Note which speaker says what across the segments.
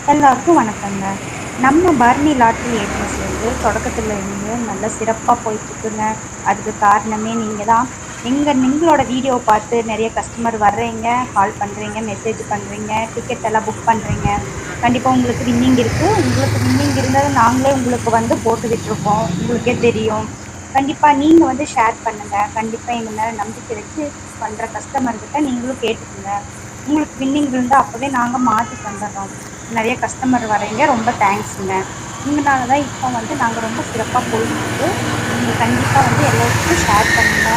Speaker 1: எல்லாருக்கும் வணக்கங்க. நம்ம பரணி லாட்டரி ஏஜென்சி வந்து தொடக்கத்துல இருந்து நல்லா சிறப்பா போயிட்டுருக்குங்க. அதுக்கு காரணமே நீங்க தான். நீங்களோட வீடியோ பார்த்து நெறைய கஸ்டமர் வர்றீங்க, கால் பண்றீங்க, மெசேஜ் பண்றீங்க, டிக்கெட் எல்லாம் புக் பண்றீங்க. கண்டிப்பா உங்களுக்கு வின்னிங் இருக்கு. உங்களுக்கு வின்னிங் இருந்தது நாங்களே உங்களுக்கு வந்து போட்டு விட்டுருக்கோம். உங்களுக்கே தெரியும். கண்டிப்பா நீங்க வந்து ஷேர் பண்ணுங்க. கண்டிப்பா எங்க மேல நம்பிக்கை வச்சு பண்ற கஸ்டமர் கிட்ட நீங்களும் கேட்டுக்குங்க. உங்களுக்கு வின்னிங் இருந்தா அப்பவே நாங்க மாத்தி தந்துடுறோம். நெறைய கஸ்டமர் வர்றீங்க. ரொம்ப தேங்க்ஸுங்க. உங்கனால தான் இப்போ வந்து நாங்க ரொம்ப சிறப்பா போயிட்டுருக்கு. நீங்க கண்டிப்பா வந்து எல்லாத்துக்கும் ஷேர் பண்ணுங்க.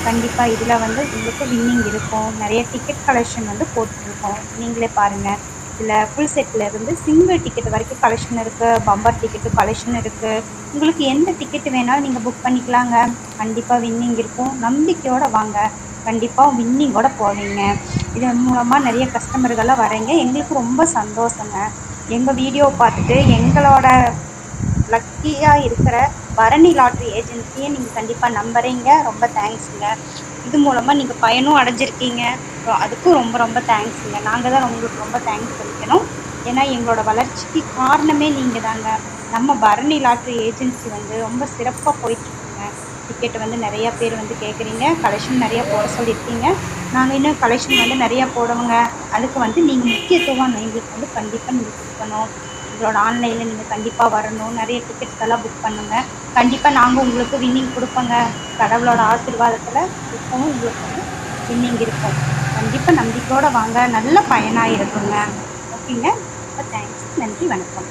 Speaker 1: கண்டிப்பா இதுல வந்து உங்களுக்கு வின்னிங் இருக்கும். நெறைய டிக்கெட் கலெக்ஷன் வந்து போட்டுட்ருக்கோம். நீங்களே பாருங்க. இதுல ஃபுல் செட்ல இருந்து சிங்கிள் டிக்கெட் வரைக்கும் கலெக்ஷன் இருக்கு. பம்பர் டிக்கெட் கலெக்ஷன் இருக்கு. உங்களுக்கு எந்த டிக்கெட் வேணாலும் நீங்க புக் பண்ணிக்கலாங்க. கண்டிப்பா வின்னிங் இருக்கும். நம்பிக்கையோட வாங்க. கண்டிப்பா வின்னிங்கோட போவீங்க. இதன் மூலமா நெறைய கஸ்டமர்கள்லாம் வர்றீங்க. எங்களுக்கு ரொம்ப சந்தோஷங்க. எங்க வீடியோ பார்த்துட்டு எங்களோட லக்கியா இருக்கிற பரணி லாட்டரி ஏஜென்சிய நீங்க கண்டிப்பா நம்புறீங்க. ரொம்ப தேங்க்ஸுங்க. இது மூலமா நீங்க பயனும் அடைஞ்சிருக்கீங்க. அதுக்கும் ரொம்ப ரொம்ப தேங்க்ஸுங்க. நாங்க தான் உங்களுக்கு ரொம்ப தேங்க்ஸ் சொல்லிக்கணும். ஏன்னா எங்களோட வளர்ச்சிக்கு காரணமே நீங்க தாங்க. நம்ம பரணி லாட்டரி ஏஜென்சி வந்து ரொம்ப சிறப்பா போயிட்டுருக்குங்க. டிக்கெட் வந்து நெறைய பேர் வந்து கேட்குறீங்க. கலெக்ஷன் நெறைய போட சொல்லியிருக்கீங்க. நாங்க இன்னும் கலெக்ஷன் வந்து நெறைய போடுவோங்க. அதுக்கு வந்து நீங்க முக்கியத்துவம் எங்களுக்கு வந்து கண்டிப்பா நீங்க குடுக்கணும். எங்களோட ஆன்லைன்ல நீங்க கண்டிப்பா வரணும். நெறைய டிக்கெட்ஸ் எல்லாம் புக் பண்ணுங்க. கண்டிப்பா நாங்க உங்களுக்கு வின்னிங் குடுப்போங்க. கடவுளோட ஆசீர்வாதத்துல இப்பவும் உங்களுக்கு வந்து வின்னிங் இருக்கும். கண்டிப்பா நம்பிக்கையோட வாங்க. நல்ல பயனா இருக்குங்க. ஓகேங்க. ரொம்ப தேங்க்ஸ். நன்றி. வணக்கம்.